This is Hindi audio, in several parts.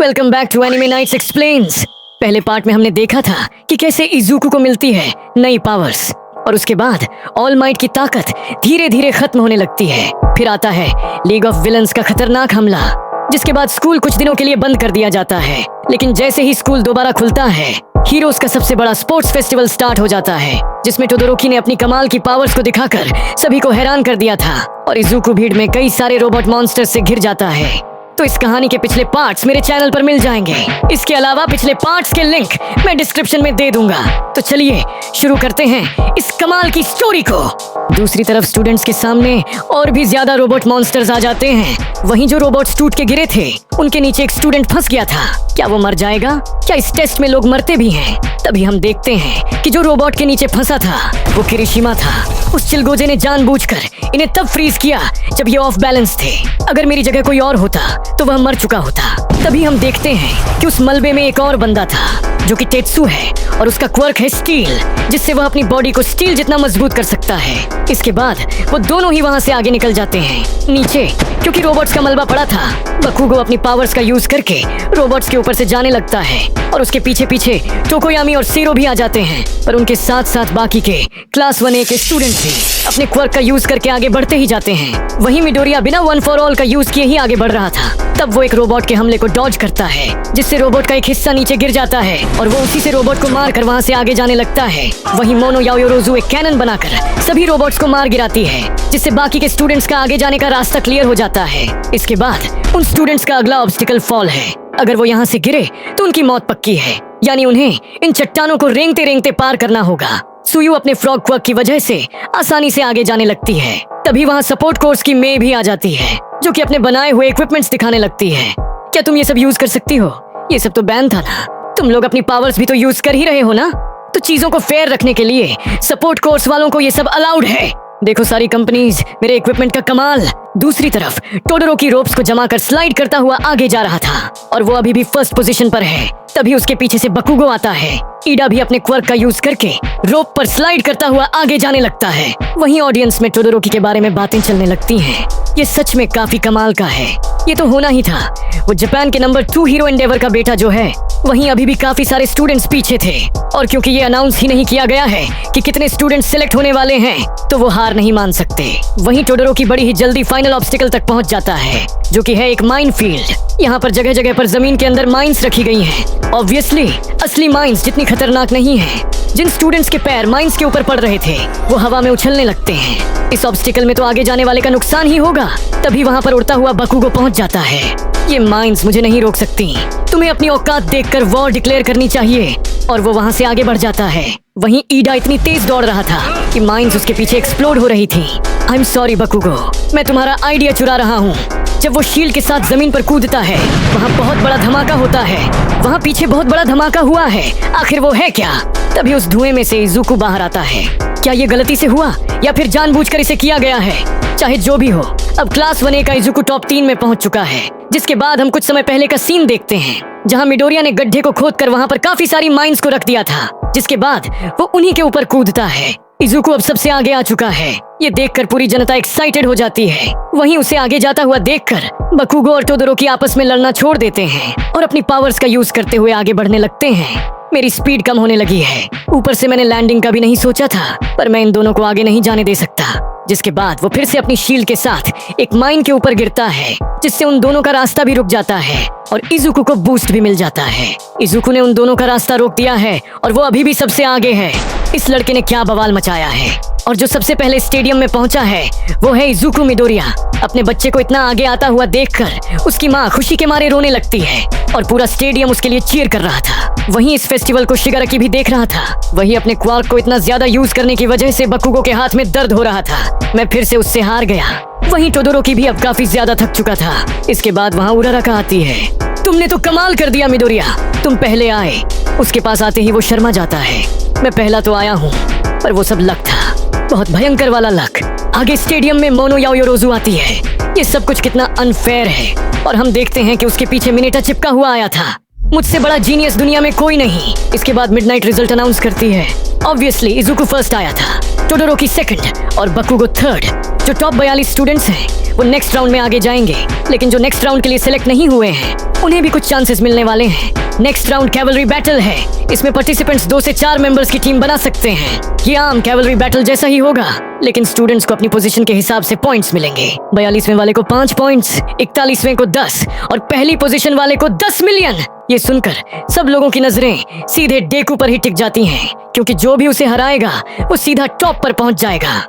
Welcome back to anime nights explains. पहले पार्ट में हमने देखा था कि कैसे इज़ुकु को मिलती है नई पावर्स और उसके बाद ऑल माइट की ताकत धीरे धीरे खत्म होने लगती है। फिर आता है लीग ऑफ विलन्स का खतरनाक हमला, जिसके बाद स्कूल कुछ दिनों के लिए बंद कर दिया जाता है। लेकिन जैसे ही स्कूल दोबारा खुलता है, हीरोज का सबसे बड़ा स्पोर्ट्स फेस्टिवल स्टार्ट हो जाता है, जिसमें टोदोरोकी ने अपनी कमाल की पावर्स को दिखाकर सभी को हैरान कर दिया था और इज़ुकु भीड़ में कई सारे रोबोट मॉन्स्टर्स से घिर जाता है। तो इस कहानी के पिछले पार्ट्स मेरे चैनल पर मिल जाएंगे। इसके अलावा पिछले पार्ट्स के लिंक मैं डिस्क्रिप्शन में दे दूंगा। तो चलिए शुरू करते हैं इस कमाल की स्टोरी को। दूसरी तरफ स्टूडेंट्स के सामने और भी ज्यादा रोबोट मॉन्स्टर्स आ जाते हैं। वहीं जो रोबोट्स टूट के गिरे थे, उनके नीचे एक स्टूडेंट फंस गया था। क्या वो मर जाएगा? क्या इस टेस्ट में लोग मरते भी हैं? तभी हम देखते हैं कि जो रोबोट के नीचे फंसा था वो किरिशिमा था। उस चिलगोजे ने जानबूझकर इन्हें तब फ्रीज किया जब ये ऑफ बैलेंस थे। अगर मेरी जगह कोई और होता तो वह मर चुका होता। तभी हम देखते हैं कि उस मलबे में एक और बंदा था जो कि टेत्सु है और उसका क्वर्क है स्टील, जिससे वह अपनी बॉडी को स्टील जितना मजबूत कर सकता है। इसके बाद वो दोनों ही वहां से आगे निकल जाते हैं नीचे। क्योंकि रोबोट्स का मलबा पड़ा था, बकुगो अपनी पावर्स का यूज करके रोबोट्स के ऊपर से जाने लगता है और उसके पीछे पीछे टोकोयामी और सीरो भी आ जाते हैं। पर उनके साथ साथ बाकी के क्लास 1A के स्टूडेंट भी अपने क्वर्क का यूज करके आगे बढ़ते ही जाते हैं। वहीं मिडोरिया बिना वन फॉर ऑल का यूज किए ही आगे बढ़ रहा था। तब वो एक रोबोट के हमले को डॉज करता है, जिससे रोबोट का एक हिस्सा नीचे गिर जाता है और वो उसी से रोबोट को मार कर वहाँ से आगे जाने लगता है। वहीं मोनो याओयोरोजु एक कैनन बनाकर सभी रोबोट्स को मार गिराती है, जिससे बाकी के स्टूडेंट्स का आगे जाने का रास्ता क्लियर हो जाता है। इसके बाद उन स्टूडेंट्स का अगला ऑब्स्टिकल फॉल है। अगर वो यहाँ से गिरे तो उनकी मौत पक्की है, यानी उन्हें इन चट्टानों को रेंगते रेंगते पार करना होगा। सुयु अपने फ्रॉग क्वर्क की वजह से आसानी से आगे जाने लगती है। तभी वहाँ सपोर्ट कोर्स की मे भी आ जाती है, जो कि अपने बनाए हुए इक्विपमेंट्स दिखाने लगती है। क्या तुम ये सब यूज कर सकती हो? ये सब तो बैन था ना। तुम लोग अपनी पावर्स भी तो यूज कर ही रहे हो ना। तो चीजों को फेयर रखने के लिए सपोर्ट कोर्स वालों को ये सब अलाउड है। देखो सारी कंपनीज मेरे इक्विपमेंट का कमाल। दूसरी तरफ टोडोरोकी रोप्स को जमा कर स्लाइड करता हुआ आगे जा रहा था और वो अभी भी फर्स्ट पोजीशन पर है। तभी उसके पीछे से बकुगो आता है। ईडा भी अपने क्वर्क का यूज करके रोप पर स्लाइड करता हुआ आगे जाने लगता है। वहीं ऑडियंस में टोडोरोकी के बारे में बातें चलने लगती हैं। ये सच में काफी कमाल का है। ये तो होना ही था। वो जापान के नंबर 2 हीरो एंडेवर का बेटा जो है। वहीं अभी भी काफी सारे स्टूडेंट्स पीछे थे और क्योंकि ये अनाउंस ही नहीं किया गया है कि कितने स्टूडेंट्स सिलेक्ट होने वाले हैं, तो वो हार नहीं मान सकते। वहीं टोडोरोकी बड़ी ही जल्दी फाइनल ऑब्स्टिकल तक पहुंच जाता है, जो कि है एक माइन फील्ड। यहाँ पर जगह जगह पर जमीन के अंदर माइंस रखी गई हैं। ऑब्वियसली असली माइंस जितनी खतरनाक नहीं है। जिन स्टूडेंट्स के पैर माइंस के ऊपर पड़ रहे थे वो हवा में उछलने लगते हैं। इस ऑब्स्टिकल में तो आगे जाने वाले का नुकसान ही होगा। तभी वहाँ पर उड़ता हुआ बकुगो पहुंच जाता है। ये माइंस मुझे नहीं रोक सकती। तुम्हें अपनी औकात देखकर वॉर डिक्लेयर करनी चाहिए। और वो वहाँ से आगे बढ़ जाता है। वहीं ईडा इतनी तेज दौड़ रहा था कि माइंस उसके पीछे एक्सप्लोड हो रही थी। आई एम सॉरी बकुगो, मैं तुम्हारा आइडिया चुरा रहा हूँ। जब वो शील्ड के साथ जमीन पर कूदता है, वहाँ बहुत बड़ा धमाका होता है। वहाँ पीछे बहुत बड़ा धमाका हुआ है। आखिर वो है क्या? तभी उस धुएं में से इज़ुकु बाहर आता है। क्या ये गलती से हुआ या फिर जानबूझकर इसे किया गया है? चाहे जो भी हो, अब क्लास 1A का इज़ुकु टॉप 3 में पहुंच चुका है। जिसके बाद हम कुछ समय पहले का सीन देखते हैं, जहां मिडोरिया ने गड्ढे को खोदकर वहां पर काफी सारी माइंस को रख दिया था। जिसके बाद वो उन्हीं के ऊपर कूदता है। इज़ुकु अब सबसे आगे आ चुका है। ये देखकर पूरी जनता एक्साइटेड हो जाती है। वहीं उसे आगे जाता हुआ देखकर बकुगो और टोदोरोकी आपस में लड़ना छोड़ देते हैं और अपनी पावर्स का यूज करते हुए आगे बढ़ने लगते हैं। मेरी स्पीड कम होने लगी है। ऊपर से मैंने लैंडिंग का भी नहीं सोचा था, पर मैं इन दोनों को आगे नहीं जाने दे सकता। जिसके बाद वो फिर से अपनी शील्ड के साथ एक माइन के ऊपर गिरता है, जिससे उन दोनों का रास्ता भी रुक जाता है और इज़ुकु को बूस्ट भी मिल जाता है। इज़ुकु ने उन दोनों का रास्ता रोक दिया है और वो अभी भी सबसे आगे है। इस लड़के ने क्या बवाल मचाया है। और जो सबसे पहले स्टेडियम में पहुंचा है वो है इज़ुकु मिडोरिया। अपने बच्चे को इतना आगे आता हुआ देखकर उसकी माँ खुशी के मारे रोने लगती है और पूरा स्टेडियम उसके लिए चीयर कर रहा था। वहीं इस फेस्टिवल को शिगाराकी भी देख रहा था। वहीं अपने क्वार्क को इतना ज्यादा यूज करने की वजह से बकुगो के हाथ में दर्द हो रहा था। मैं फिर से उससे हार गया। वहीं टोडोरोकी भी अब काफी ज्यादा थक चुका था। इसके बाद वहाँ उराराका आती है। तुमने तो कमाल कर दिया मिडोरिया, तुम पहले आए। उसके पास आते ही वो शर्मा जाता है। मैं पहला तो आया हूँ, पर वो सब लक था, बहुत भयंकर वाला लक। आगे स्टेडियम में मोनो याओयोरोजु आती है। ये सब कुछ कितना अनफेयर है। और हम देखते हैं कि उसके पीछे मिनेटा चिपका हुआ आया था। मुझसे बड़ा जीनियस दुनिया में कोई नहीं। इसके बाद मिडनाइट रिजल्ट अनाउंस करती है। ऑब्वियसली इजुकू फर्स्ट आया था, टोडोरोकी सेकंड और बकुगो थर्ड। जो टॉप 42 स्टूडेंट्स हैं वो नेक्स्ट राउंड में आगे जाएंगे, लेकिन जो नेक्स्ट राउंड के लिए सिलेक्ट नहीं हुए हैं उन्हें भी कुछ चांसेस मिलने वाले हैं। नेक्स्ट राउंड कैवलरी बैटल है। इसमें पार्टिसिपेंट्स 2 से 4 मेंबर्स की टीम बना सकते हैं। ये आम कैवलरी बैटल जैसा ही होगा, लेकिन स्टूडेंट्स को अपनी पोजीशन के हिसाब से पॉइंट्स मिलेंगे। 42वें वाले को 5 पॉइंट्स, 41वें को 10 और पहली पोजीशन वाले को 10 मिलियन। ये सुनकर सब लोगों की नजरें सीधे डेकू पर ही टिक जाती हैं, क्योंकि जो भी उसे हराएगा वो सीधा टॉप पर पहुंच जाएगा।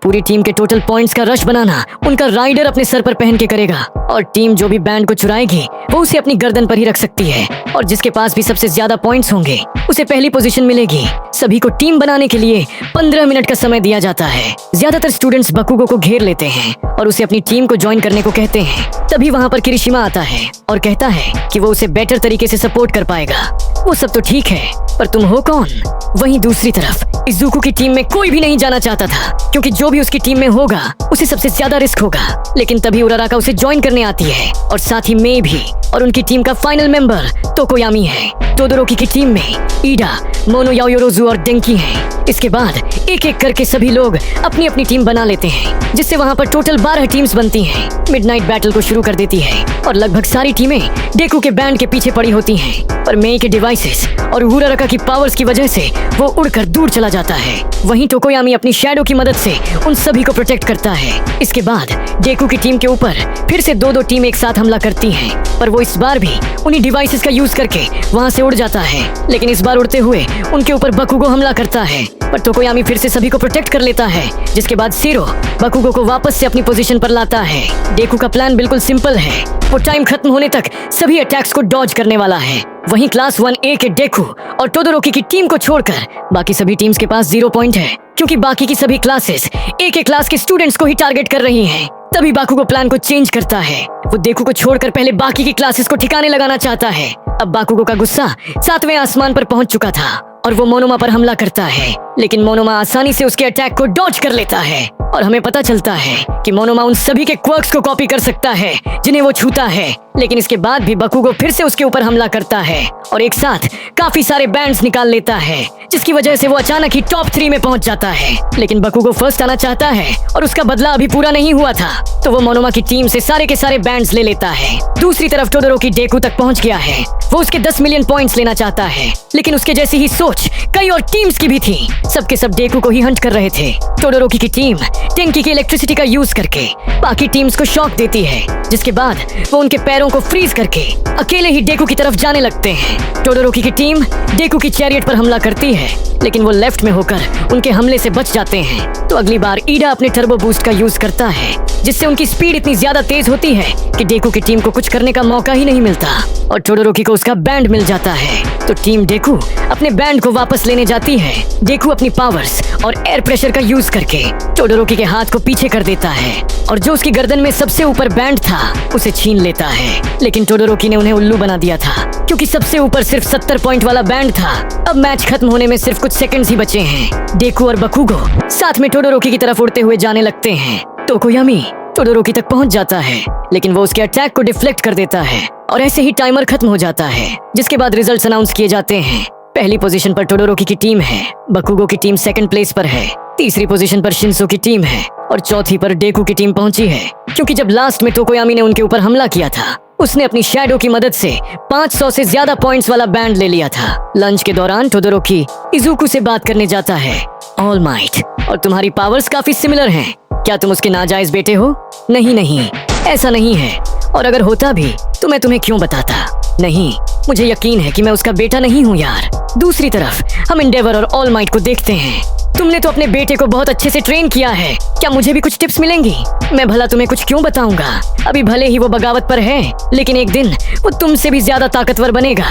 पूरी टीम के टोटल पॉइंट्स का रश बनाना उनका राइडर अपने सर पर पहन के करेगा, और टीम जो भी बैंड को चुराएगी वो उसे अपनी गर्दन पर ही रख सकती है, और जिसके पास भी सबसे ज्यादा पॉइंट्स होंगे उसे पहली पोजीशन मिलेगी। सभी को टीम बनाने के लिए 15 मिनट का समय दिया जाता है। ज्यादातर स्टूडेंट्स बकुगो को घेर लेते हैं और उसे अपनी टीम को ज्वाइन करने को कहते हैं। तभी वहाँ पर किरिशिमा आता है और कहता है कि वो उसे बेटर तरीके से सपोर्ट कर पाएगा। वो सब तो ठीक है, पर तुम हो कौन? वहीं दूसरी तरफ इजुकू की टीम में कोई भी नहीं जाना चाहता था, क्योंकि जो भी उसकी टीम में होगा उसे सबसे ज्यादा रिस्क होगा। लेकिन तभी उराराका उसे ज्वाइन करने आती है, और साथ ही मे भी, और उनकी टीम का फाइनल मेंबर तोकोयामी है। टोडोरोकी की टीम में ईडा, मोनो याओयोरोजू और डेंकी हैं। इसके बाद एक एक करके सभी लोग अपनी अपनी टीम बना लेते हैं, जिससे वहाँ पर टोटल 12 टीम्स बनती हैं। मिडनाइट बैटल को शुरू कर देती है और लगभग सारी टीमें डेकू के बैंड के पीछे पड़ी होती हैं, पर मेई के डिवाइसेस और उराराका की पावर्स की वजह से वो उड़कर दूर चला जाता है। वहीं टोकोयामी अपनी शैडो की मदद से उन सभी को प्रोटेक्ट करता है। इसके बाद डेकू की टीम के ऊपर फिर से 2-2 टीम एक साथ हमला करती हैं, पर वो इस बार भी उन्हीं डिवाइसेस का यूज करके वहाँ से उड़ जाता है। लेकिन इस बार उड़ते हुए उनके ऊपर बकुगो हमला करता है, पर टोकोयामी फिर से सभी को प्रोटेक्ट कर लेता है, जिसके बाद सीरो बकुगो को वापस से अपनी पोजीशन पर लाता है। डेकू का प्लान बिल्कुल सिंपल है। वो टाइम खत्म होने तक सभी अटैक्स को डॉज करने वाला है। वहीं क्लास 1A के डेकू और टोडोरोकी की टीम को छोड़कर बाकी सभी टीम्स के पास 0 पॉइंट है, क्योंकि बाकी की सभी क्लासेस एक एक क्लास के स्टूडेंट्स को ही टारगेट कर रही हैं। तभी बाकुगो प्लान को चेंज करता है। वो डेकू को छोड़कर पहले बाकी की क्लासेस को ठिकाने लगाना चाहता है। अब बाकुगो का गुस्सा 7वें आसमान पर पहुंच चुका था और वो मोनोमा पर हमला करता है, लेकिन मोनोमा आसानी से उसके अटैक को डॉज कर लेता है। और हमें पता चलता है कि मोनोमा उन सभी के क्वर्क्स को कॉपी कर सकता है जिन्हें वो छूता है। लेकिन इसके बाद भी बकुगो फिर से उसके ऊपर हमला करता है और एक साथ काफी सारे बैंड्स निकाल लेता है, जिसकी वजह से वो अचानक ही टॉप 3 में पहुंच जाता है। लेकिन बकुगो फर्स्ट आना चाहता है और उसका बदला अभी पूरा नहीं हुआ था, तो वो मोनोमा की टीम से सारे के सारे बैंड्स ले लेता है। दूसरी तरफ टोडोरोकी डेकू तक पहुंच गया है। वो उसके 10 मिलियन पॉइंट्स लेना चाहता है, लेकिन उसके जैसी ही सोच कई और टीम्स की भी थी। सबके सब डेकू को ही हंट कर रहे थे। टोडोरोकी की टीम टेंकी की इलेक्ट्रिसिटी का यूज करके बाकी टीम्स को शॉक देती है, जिसके बाद वो उनके पैरों को फ्रीज करके अकेले ही डेकू की तरफ जाने लगते हैं। टोडोरोकी की टीम डेकू की चैरियट पर हमला करती है, लेकिन वो लेफ्ट में होकर उनके हमले से बच जाते हैं। तो अगली बार ईडा अपने टर्बो बूस्ट का यूज करता है, जिससे उनकी स्पीड इतनी ज्यादा तेज होती है कि डेकू की टीम को कुछ करने का मौका ही नहीं मिलता और टोडोरोकी को उसका बैंड मिल जाता है। तो टीम डेकू अपने बैंड को वापस लेने जाती है। डेकू अपनी पावर्स और एयर प्रेशर का यूज करके टोडोरोकी के हाथ को पीछे कर देता है और जो उसकी गर्दन में सबसे ऊपर बैंड था उसे छीन लेता है। लेकिन टोडोरोकी ने उन्हें उल्लू बना दिया था, क्योंकि सबसे ऊपर सिर्फ 70 पॉइंट वाला बैंड था। अब मैच खत्म होने में सिर्फ कुछ सेकंड्स ही बचे हैं। डेकू और बकुगो साथ में टोडोरोकी की तरफ उड़ते हुए जाने लगते हैं। टोकोयामी टोडोरोकी तक पहुंच जाता है, लेकिन वो उसके अटैक को डिफ्लेक्ट कर देता है और ऐसे ही टाइमर खत्म हो जाता है, जिसके बाद रिजल्ट्स अनाउंस किए जाते हैं। पहली पोजीशन पर टोडोरोकी की टीम है, बकुगो की टीम सेकंड प्लेस पर है, तीसरी पोजीशन पर शिन्सो की टीम है और चौथी पर डेकू की टीम पहुंची है, क्योंकि जब लास्ट में टोकोयामी ने उनके ऊपर हमला किया था उसने अपनी शैडो की मदद से 500 से ज्यादा पॉइंट्स वाला बैंड ले लिया था। लंच के दौरान टोडोरोकी इजुकू से बात करने जाता है। ऑल माइट, और तुम्हारी पावर्स काफी सिमिलर हैं, क्या तुम उसके नाजायज बेटे हो? नहीं, ऐसा नहीं है, और अगर होता भी तो मैं तुम्हें क्यों बताता? नहीं, मुझे यकीन है कि मैं उसका बेटा नहीं हूँ यार। दूसरी तरफ हम एंडेवर और ऑल माइट को देखते हैं। तुमने तो अपने बेटे को बहुत अच्छे से ट्रेन किया है, क्या मुझे भी कुछ टिप्स मिलेंगी? मैं भला तुम्हें कुछ क्यों बताऊंगा? अभी भले ही वो बगावत पर है, लेकिन एक दिन वो तुमसे भी ज्यादा ताकतवर बनेगा।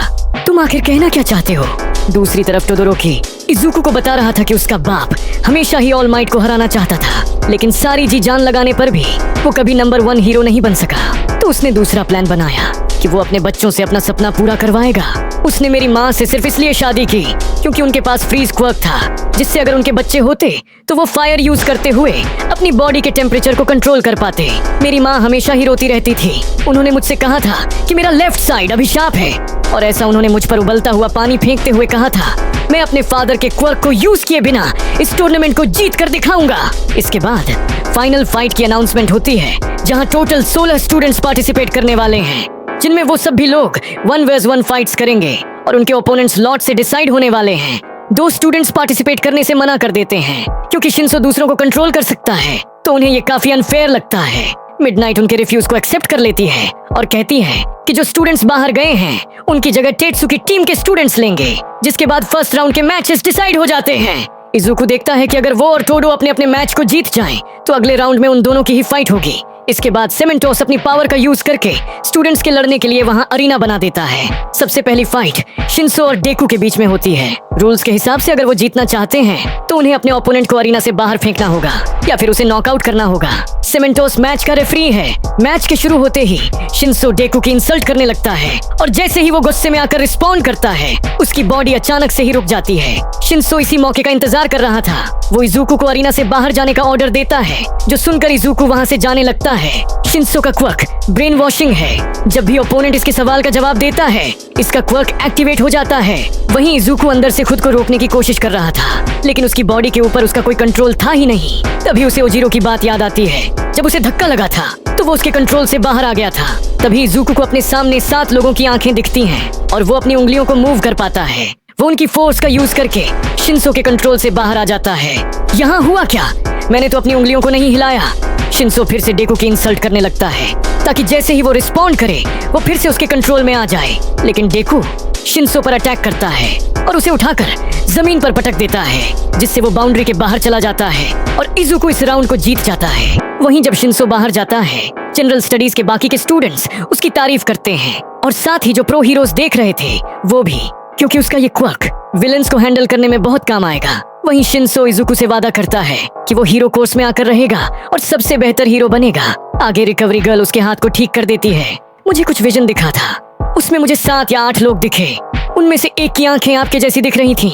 तुम आखिर कहना क्या चाहते हो? दूसरी तरफ टोडोरोकी इजुकू को बता रहा था कि उसका बाप हमेशा ही ऑल माइट को हराना चाहता था, लेकिन सारी जी जान लगाने पर भी वो कभी नंबर 1 हीरो नहीं बन सका। तो उसने दूसरा प्लान बनाया कि वो अपने बच्चों से अपना सपना पूरा करवाएगा। उसने मेरी माँ से सिर्फ इसलिए शादी की क्योंकि उनके पास फ्रीज क्वर्क था, जिससे अगर उनके बच्चे होते तो वो फायर यूज करते हुए अपनी बॉडी के टेम्परेचर को कंट्रोल कर पाते। मेरी माँ हमेशा ही रोती रहती थी। उन्होंने मुझसे कहा था कि मेरा लेफ्ट साइड अभिशाप है, और ऐसा उन्होंने मुझ पर उबलता हुआ पानी फेंकते हुए कहा था। मैं अपने फादर के क्वर्क को यूज किए बिना इस टूर्नामेंट को जीत कर दिखाऊंगा। इसके बाद फाइनल फाइट की अनाउंसमेंट होती है, जहां टोटल 16 स्टूडेंट्स पार्टिसिपेट करने वाले हैं, जिनमें वो सभी लोग 1 vs 1 फाइट्स करेंगे और उनके ओपोनेंट्स लॉट से डिसाइड होने वाले हैं। 2 स्टूडेंट्स पार्टिसिपेट करने से मना कर देते हैं क्योंकि शिंसो दूसरों को कंट्रोल कर सकता है, तो उन्हें ये काफी अनफेयर लगता है। मिडनाइट उनके रिफ्यूज को एक्सेप्ट कर लेती है और कहती है कि जो स्टूडेंट्स बाहर गए हैं उनकी जगह टेत्सु की टीम के स्टूडेंट्स लेंगे, जिसके बाद फर्स्ट राउंड के मैचेस डिसाइड हो जाते हैं। इजुकु देखता है कि अगर वो और टोडो अपने अपने मैच को जीत जाएं, तो अगले राउंड में उन दोनों की ही फाइट होगी। इसके बाद सेमेंटोस अपनी पावर का यूज करके स्टूडेंट्स के लड़ने के लिए वहां अरीना बना देता है। सबसे पहली फाइट शिंसो और डेकू के बीच में होती है। रूल्स के हिसाब से अगर वो जीतना चाहते हैं तो उन्हें अपने ओपोनेंट को अरीना से बाहर फेंकना होगा या फिर उसे नॉकआउट करना होगा। सेमेंटोस मैच का रेफरी है। मैच के शुरू होते ही शिंसो डेकू की इंसल्ट करने लगता है, और जैसे ही वो गुस्से में आकर रिस्पॉन्ड करता है, उसकी बॉडी अचानक से ही रुक जाती है। शिंसो इसी मौके का इंतजार कर रहा था। वो इजुकु को अरीना से बाहर जाने का ऑर्डर देता है, जो सुनकर इजुकु वहां से जाने लगता है। शिंसो का क्वर्क ब्रेन वॉशिंग है। जब भी ओपोनेंट इसके सवाल का जवाब देता है, इसका क्वर्क एक्टिवेट हो जाता है। वहीं इजुकु अंदर से खुद को रोकने की कोशिश कर रहा था, लेकिन उसकी बॉडी के ऊपर उसका कोई कंट्रोल था ही नहीं। तभी उसे ओजीरो की बात याद आती है। जब उसे धक्का लगा था तो वो उसके कंट्रोल से बाहर आ गया था। तभी इजुकु को अपने सामने 7 लोगों की आंखें दिखती हैं और वो अपनी उंगलियों को मूव कर पाता है। वो उनकी फोर्स का यूज करके शिंसो के कंट्रोल से बाहर आ जाता है। यहाँ हुआ क्या? मैंने तो अपनी उंगलियों को नहीं हिलाया। शिंसो फिर से डेकू की इंसल्ट करने लगता है, ताकि जैसे ही वो रिस्पॉन्ड करे वो फिर से उसके कंट्रोल में आ जाए। लेकिन डेकू शिंसो पर अटैक करता है और उसे उठाकर जमीन पर पटक देता है, जिससे वो बाउंड्री के बाहर चला जाता है और इजुकु इस राउंड को जीत जाता है। वहीं जब शिंसो बाहर जाता है, जनरल स्टडीज के बाकी के स्टूडेंट्स उसकी तारीफ करते हैं, और साथ ही जो प्रो हीरोज देख रहे थे वो भी, क्योंकि उसका ये क्वर्क विलेंस को हैंडल करने में बहुत काम आएगा। वहीं शिंसो इजुकु से वादा करता है कि वो हीरो कोर्स में आकर रहेगा और सबसे बेहतर हीरो बनेगा। आगे रिकवरी गर्ल उसके हाथ को ठीक कर देती है। मुझे कुछ विजन दिखा था, उसमें मुझे 7 या 8 लोग दिखे। उनमें से एक की आंखें आपके जैसी दिख रही थी।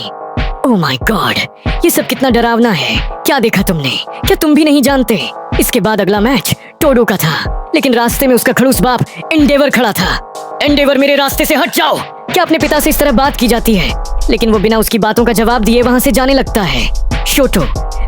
ओह माय गॉड, ये सब कितना डरावना है। क्या देखा तुमने? क्या तुम भी नहीं जानते? इसके बाद अगला मैच टोडो का था, लेकिन रास्ते में उसका खड़ूस बाप एंडेवर खड़ा था। एंडेवर, मेरे रास्ते से हट जाओ। क्या अपने पिता से इस तरह बात की जाती है? लेकिन वो बिना उसकी बातों का जवाब दिए वहां से जाने लगता है। शोटो,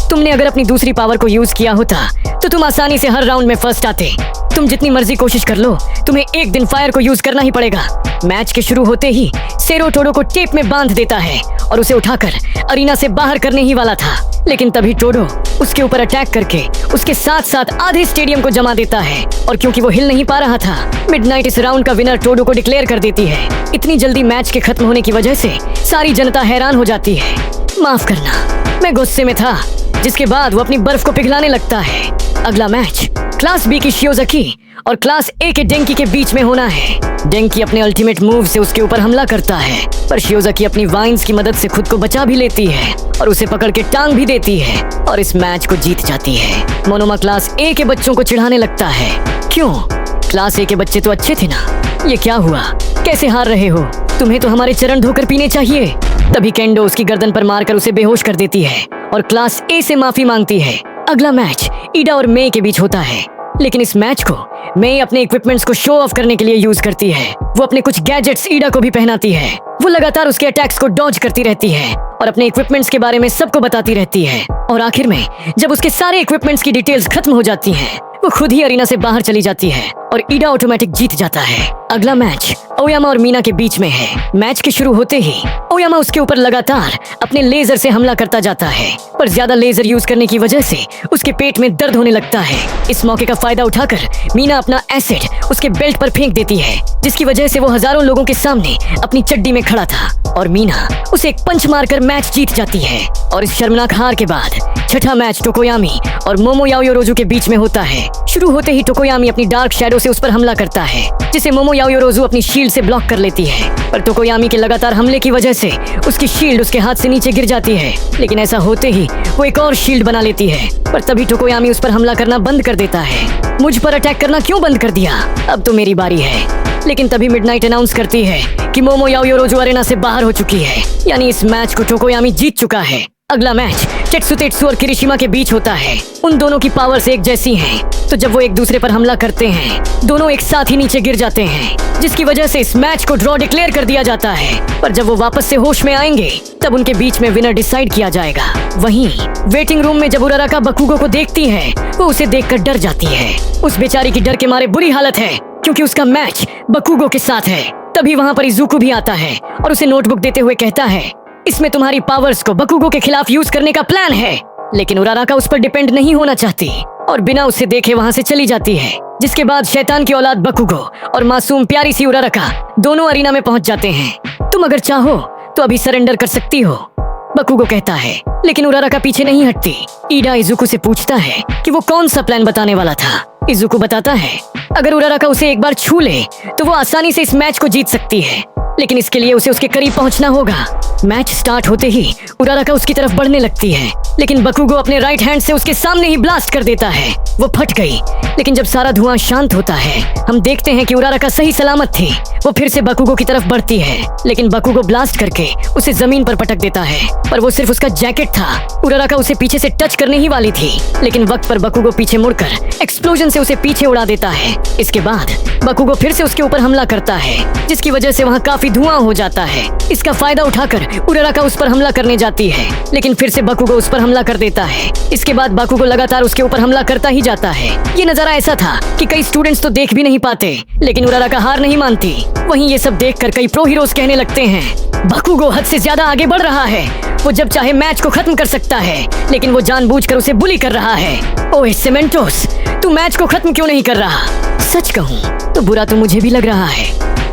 तुमने अगर अपनी दूसरी पावर को यूज किया होता तो तुम आसानी से हर राउंड में फर्स्ट आते। तुम जितनी मर्जी कोशिश कर लो, तुम्हें एक दिन फायर को यूज करना ही पड़ेगा। मैच के शुरू होते ही सेरो टोडो को टेप में बांध देता है और उसे उठाकर अरीना से बाहर करने ही वाला था, लेकिन तभी टोडो उसके ऊपर अटैक करके उसके साथ साथ आधे स्टेडियम को जमा देता है, और क्योंकि वो हिल नहीं पा रहा था, मिडनाइट इस राउंड का विनर टोडो को डिक्लेयर कर देती है। इतनी जल्दी मैच के खत्म होने की वजह से सारी जनता हैरान हो जाती है। माफ करना, मैं गुस्से में था। जिसके बाद वो अपनी बर्फ को पिघलाने लगता है। अगला मैच क्लास बी की शियोजाकी और क्लास ए के डेंकी के बीच में होना है। डेंकी अपने अल्टीमेट मूव से उसके ऊपर हमला करता है, पर शियोजाकी अपनी वाइन्स की मदद से खुद को बचा भी लेती है और उसे पकड़ के टांग भी देती है और इस मैच को जीत जाती है। मोनोमा क्लास ए के बच्चों को चिढ़ाने लगता है। क्यों? क्लास ए के बच्चे तो अच्छे थे ना। ये क्या हुआ? कैसे हार रहे हो? तुम्हें तो हमारे चरण धोकर पीने चाहिए। तभी केंडो उसकी गर्दन पर मारकर उसे बेहोश कर देती है और क्लास ए से माफी मांगती है। अगला मैच ईडा और मेई के बीच होता है, लेकिन इस मैच को मेई अपने इक्विपमेंट्स को शो ऑफ करने के लिए यूज करती है। वो अपने कुछ गैजेट्स ईडा को भी पहनाती है। वो लगातार उसके अटैक्स को डॉज करती रहती है और अपने इक्विपमेंट्स के बारे में सबको बताती रहती है। और आखिर में जब उसके सारे इक्विपमेंट्स की डिटेल्स खत्म हो जाती हैं, वो खुद ही अरीना से बाहर चली जाती है और ईडा ऑटोमेटिक जीत जाता है। अगला मैच ओयामा और मीना के बीच में है। मैच के शुरू होते ही ओयामा उसके ऊपर लगातार अपने लेजर से हमला करता जाता है, पर ज्यादा लेजर यूज करने की वजह से उसके पेट में दर्द होने लगता है। इस मौके का फायदा उठाकर मीना अपना एसिड उसके बेल्ट पर फेंक देती है, जिसकी वजह से वो हजारों लोगों के सामने अपनी चड्डी में खड़ा था और मीना उसे एक पंच मारकर मैच जीत जाती है। और इस शर्मनाक हार के बाद छठा मैच टोकोयामी और मोमो याओयोरोजू के बीच में होता है। शुरू होते ही टोकोयामी अपनी डार्क शैडो से उस पर हमला करता है, जिसे मोमो याओयोरोजू अपनी शील्ड से ब्लॉक कर लेती है, पर टोकोयामी के लगातार हमले की वजह से उसकी शील्ड उसके हाथ से नीचे गिर जाती है। लेकिन ऐसा होते ही वो एक और शील्ड बना लेती है, पर तभी टोकोयामी उस पर हमला करना बंद कर देता है। मुझ पर अटैक करना क्यों बंद कर दिया? अब तो मेरी बारी है। लेकिन तभी मिडनाइट अनाउंस करती है कि मोमो याओयोरोजू अरेना से बाहर हो चुकी है, यानी इस मैच को टोकोयामी जीत चुका है। अगला मैच टेत्सु और किरिशिमा के बीच होता है। उन दोनों की पावर्स एक जैसी हैं, तो जब वो एक दूसरे पर हमला करते हैं दोनों एक साथ ही नीचे गिर जाते हैं, जिसकी वजह से इस मैच को ड्रॉ डिक्लेयर कर दिया जाता है। पर जब वो वापस से होश में आएंगे तब उनके बीच में विनर डिसाइड किया जाएगा। वहीं वेटिंग रूम में जब उराराका बकुगो को देखती है वो उसे देखकर डर जाती है। उस बेचारी की डर के मारे बुरी हालत है क्योंकि उसका मैच बकुगो के साथ है। तभी वहाँ पर इजुको भी आता है और उसे नोटबुक देते हुए कहता है, इसमें तुम्हारी पावर्स को बकुगो के खिलाफ यूज करने का प्लान है। लेकिन उराराका उस पर डिपेंड नहीं होना चाहती और बिना उसे देखे वहाँ से चली जाती है। जिसके बाद शैतान की औलाद बकुगो और मासूम प्यारी सी उराराका दोनों अरीना में पहुंच जाते हैं। तुम अगर चाहो तो अभी सरेंडर कर सकती हो, बकुगो कहता है। लेकिन उराराका पीछे नहीं हटती। ईडा इजुको से पूछता है कि वो कौन सा प्लान बताने वाला था। इजुको बताता है अगर उराराका उसे एक बार छू ले तो वो आसानी से इस मैच को जीत सकती है, लेकिन इसके लिए उसे उसके करीब पहुंचना होगा। मैच स्टार्ट होते ही उराराका उसकी तरफ बढ़ने लगती है, लेकिन बकुगो अपने राइट हैंड से उसके सामने ही ब्लास्ट कर देता है। वो फट गई, लेकिन जब सारा धुआं शांत होता है हम देखते हैं कि उराराका सही सलामत थी। वो फिर से बकुगो की तरफ बढ़ती है, लेकिन बकुगो ब्लास्ट करके उसे जमीन पर पटक देता है। पर वो सिर्फ उसका जैकेट था। उराराका उसे पीछे से टच करने ही वाली थी, लेकिन वक्त पर बकुगो पीछे मुड़कर एक्सप्लोजन से उसे पीछे उड़ा देता है। इसके बाद बकुगो फिर से उसके ऊपर हमला करता है, जिसकी वजह से वहाँ काफी धुआं हो जाता है। इसका फायदा उठाकर उराराका उस पर हमला करने जाती है, लेकिन फिर से बकुगो उस पर हमला कर देता है। इसके बाद बकुगो लगातार उसके ऊपर हमला करता ही जाता है। ये नजारा ऐसा था कि कई स्टूडेंट्स तो देख भी नहीं पाते, लेकिन उराराका हार नहीं मानती। वहीं ये सब देखकर कई प्रो हीरोज कहने लगते हैं बकुगो हद से ज्यादा आगे बढ़ रहा है। वो जब चाहे मैच को खत्म कर सकता है, लेकिन वो जानबूझकर उसे बुली कर रहा है। ओए सेमेंटोस, तू मैच को खत्म क्यों नहीं कर रहा? सच कहूँ तो बुरा तो मुझे भी लग रहा है।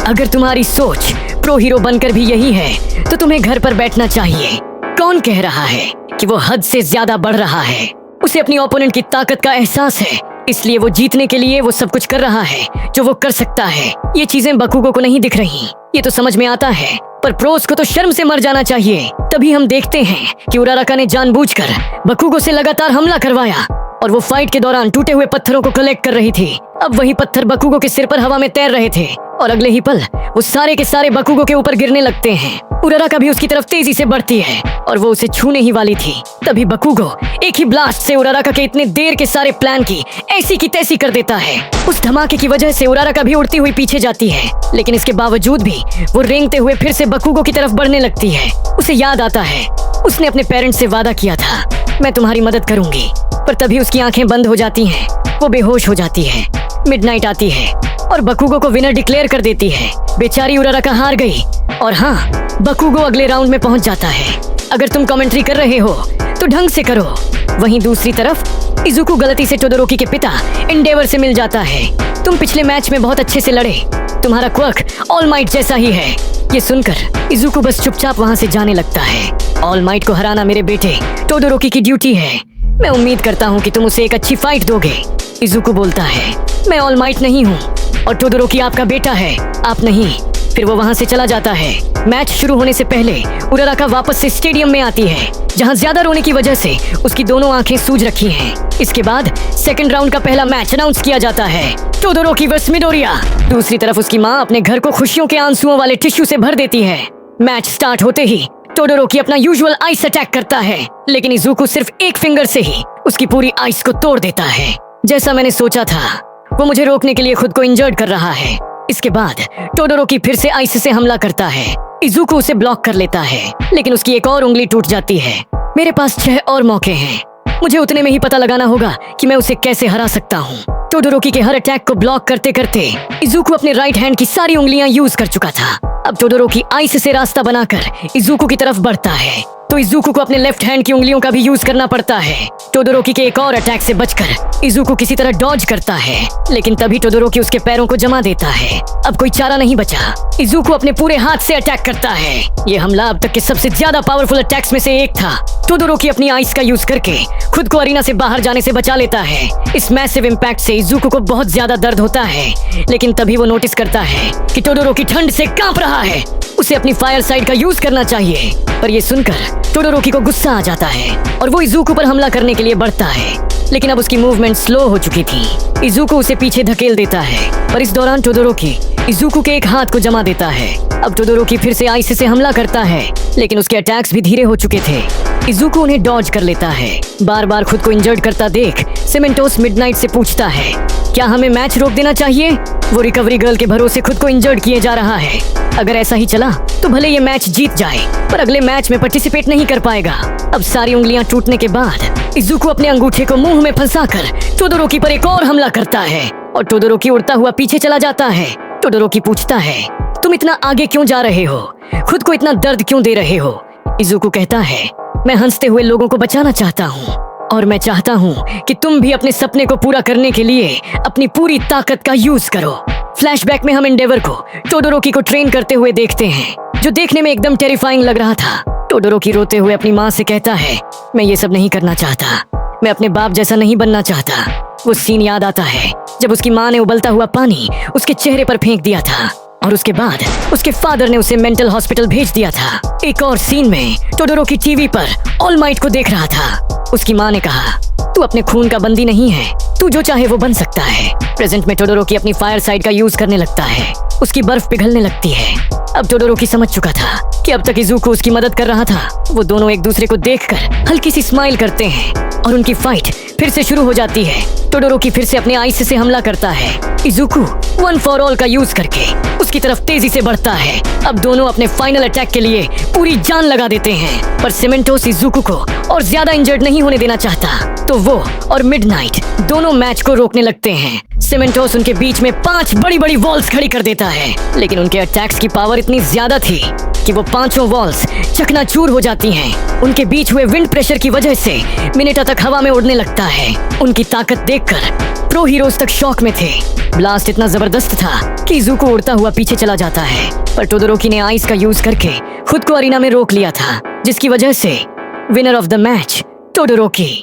अगर तुम्हारी सोच प्रो हीरो बनकर भी यही है तो तुम्हें घर पर बैठना चाहिए। कौन कह रहा है कि वो हद से ज्यादा बढ़ रहा है? उसे अपनी ओपोनेंट की ताकत का एहसास है, इसलिए वो जीतने के लिए वो सब कुछ कर रहा है जो वो कर सकता है। ये चीजें बकुगो को नहीं दिख रही, ये तो समझ में आता है, पर प्रोस को तो शर्म से मर जाना चाहिए। तभी हम देखते हैं कि उराराका ने जानबूझकर बकुगो से लगातार हमला करवाया और वो फाइट के दौरान टूटे हुए पत्थरों को कलेक्ट कर रही थी। अब वही पत्थर बकुगो के सिर पर हवा में तैर रहे थे और अगले ही पल वो सारे के सारे बकुगो के ऊपर गिरने लगते हैं। उराराका भी उसकी तरफ तेजी से बढ़ती है और वो उसे छूने ही वाली थी। तभी बकुगो एक ही ब्लास्ट से उराराका के इतने देर के सारे प्लान की ऐसी की तैसी कर देता है। उस धमाके की वजह से उराराका भी उड़ती हुई पीछे जाती है, लेकिन इसके बावजूद भी वो रेंगते हुए फिर से बकुगो की तरफ बढ़ने लगती है। उसे याद आता है उसने अपने पेरेंट्स से वादा किया था, मैं तुम्हारी मदद करूंगी। पर तभी उसकी आंखें बंद हो जाती हैं, वो बेहोश हो जाती है। मिडनाइट आती है और बकुगो को विनर डिक्लेयर कर देती है। बेचारी उराराका हार गई और हाँ, बकुगो अगले राउंड में पहुंच जाता है। अगर तुम कमेंट्री कर रहे हो तो ढंग से करो। वहीं दूसरी तरफ इजुको गलती से टोडोरोकी के पिता एंडेवर से मिल जाता है। तुम पिछले मैच में बहुत अच्छे से लड़े, तुम्हारा क्वर्क ऑल माइट जैसा ही है। ये सुनकर इजुको बस चुपचाप वहाँ से जाने लगता है। ऑल माइट को हराना मेरे बेटे टोडोरोकी की ड्यूटी है। मैं उम्मीद करता हूँ कि तुम उसे एक अच्छी फाइट दोगे। इजुको बोलता है, मैं ऑल माइट नहीं हूँ और टोडोरोकी आपका बेटा है, आप नहीं। फिर वो वहाँ से चला जाता है। मैच शुरू होने से पहले उराराका वापस से स्टेडियम में आती है, जहाँ ज्यादा रोने की वजह से उसकी दोनों आंखें सूज रखी हैं। इसके बाद सेकंड राउंड का पहला मैच अनाउंस किया जाता है, टोडोरोकी वर्सेस मिडोरिया। दूसरी तरफ उसकी माँ अपने घर को खुशियों के आंसुओं वाले टिश्यू से भर देती है। मैच स्टार्ट होते ही टोडोरोकी अपना यूजुअल आइस अटैक करता है, लेकिन इजुको सिर्फ एक फिंगर से ही उसकी पूरी आइस को तोड़ देता है। जैसा मैंने सोचा था, वो मुझे रोकने के लिए खुद को इंजर्ड कर रहा है। इसके बाद टोडोरोकी फिर से आइस से हमला करता है। इजुको उसे ब्लॉक कर लेता है, लेकिन उसकी एक और उंगली टूट जाती है। मेरे पास 6 और मौके हैं, मुझे उतने में ही पता लगाना होगा कि मैं उसे कैसे हरा सकता हूँ। टोडोरोकी के हर अटैक को ब्लॉक करते करते इजुको अपने राइट हैंड की सारी उंगलियां यूज कर चुका था। अब टोडोरोकी आइस से रास्ता बनाकर इजुको की तरफ बढ़ता है, तो इजुको को अपने लेफ्ट हैंड की उंगलियों का भी यूज करना पड़ता है। टोडोरोकी के एक और अटैक से बचकर इजुको किसी तरह डॉज करता है, लेकिन तभी टोडोरोकी उसके पैरों को जमा देता है। अब कोई चारा नहीं बचा, इजुको अपने पूरे हाथ से अटैक करता है। ये हमला अब तक के सबसे ज्यादा पावरफुल अटैक्स में से एक था। टोडोरोकी अपनी आइस का यूज करके खुद को अरीना से बाहर जाने से बचा लेता है। इस मैसिव इम्पैक्ट से इजुको को बहुत ज्यादा दर्द होता है, लेकिन तभी वो नोटिस करता है कि टोडोरोकी ठंड से कांप रहा है। उसे अपनी फायर साइड का यूज करना चाहिए, पर ये सुनकर टोडोरोकी को गुस्सा आ जाता है और वो इजुको पर हमला करने के लिए बढ़ता है, लेकिन अब उसकी मूवमेंट स्लो हो चुकी थी। इजुको उसे पीछे धकेल देता है, पर इस दौरान टोडोरोकी इजुको के एक हाथ को जमा देता है। अब टोडोरोकी फिर से आइस से हमला करता है, लेकिन उसके अटैक्स भी धीरे हो चुके थे। इजुको उन्हें डॉज कर लेता है। बार बार खुद को इंजर्ड करता देख सेमेंटोस मिडनाइट से पूछता है, क्या हमें मैच रोक देना चाहिए? वो रिकवरी गर्ल के भरोसे खुद को इंजर्ड किए जा रहा है। अगर ऐसा ही चला तो भले ये मैच जीत जाए, पर अगले मैच में पार्टिसिपेट नहीं कर पाएगा। अब सारी उंगलियां टूटने के बाद इजुको अपने अंगूठे को मुंह में फंसाकर टोडोरोकी पर एक और हमला करता है और टोडोरोकी उड़ता हुआ पीछे चला जाता है। टोडोरोकी पूछता है, तुम इतना आगे क्यों जा रहे हो? खुद को इतना दर्द क्यों दे रहे हो? इजुको कहता है, मैं हंसते हुए लोगों को बचाना चाहता हूँ और मैं चाहता हूँ कि तुम भी अपने सपने को पूरा करने के लिए अपनी पूरी ताकत का यूज करो। फ्लैशबैक में हम एंडेवर को टोडोरोकी को ट्रेन करते हुए देखते हैं, जो देखने में एकदम टेरिफाइंग लग रहा था। टोडोरोकी रोते हुए अपनी माँ से कहता है, मैं ये सब नहीं करना चाहता, मैं अपने बाप जैसा नहीं बनना चाहता। वो सीन याद आता है जब उसकी माँ ने उबलता हुआ पानी उसके चेहरे पर फेंक दिया था और उसके बाद उसके फादर ने उसे मेंटल हॉस्पिटल भेज दिया था। एक और सीन में टोडोरोकी टीवी पर ऑल माइट को देख रहा था। उसकी माँ ने कहा, तू अपने खून का बंदी नहीं है, तू जो चाहे वो बन सकता है। प्रेजेंट में टोडोरोकी अपनी फायर साइड का यूज करने लगता है। उसकी बर्फ पिघलने लगती है। अब टोडोरोकी समझ चुका था कि अब तक इजुको उसकी मदद कर रहा था। वो दोनों एक दूसरे को देखकर हल्की सी स्माइल करते हैं और उनकी फाइट फिर से शुरू हो जाती है। टोडोरोकी फिर से अपने आइस से हमला करता है। इजुको वन फॉर ऑल का यूज करके उसकी तरफ तेजी से बढ़ता है। अब दोनों अपने फाइनल अटैक के लिए पूरी जान लगा देते हैं, पर सेमेंटोस इजुको को और ज्यादा इंजर्ड नहीं होने देना चाहता, तो वो और मिडनाइट दोनों मैच को रोकने लगते हैं। सेमेंटोस उनके बीच में 5 बड़ी बड़ी वॉल्स खड़ी कर देता है, लेकिन उनके अटैक्स की पावर इतनी ज्यादा थी कि वो 5 वॉल्स चकनाचूर हो जाती हैं। उनके बीच हुए विंड प्रेशर की वजह से मिनेटा तक हवा में उड़ने लगता है। उनकी ताकत देखकर प्रो हीरोज तक शॉक में थे। ब्लास्ट इतना जबरदस्त था कि इजुको उड़ता हुआ पीछे चला जाता है, पर टोडोरोकी ने आइस का यूज करके खुद को अरीना में रोक लिया था, जिसकी वजह से winner of the match Todoroki.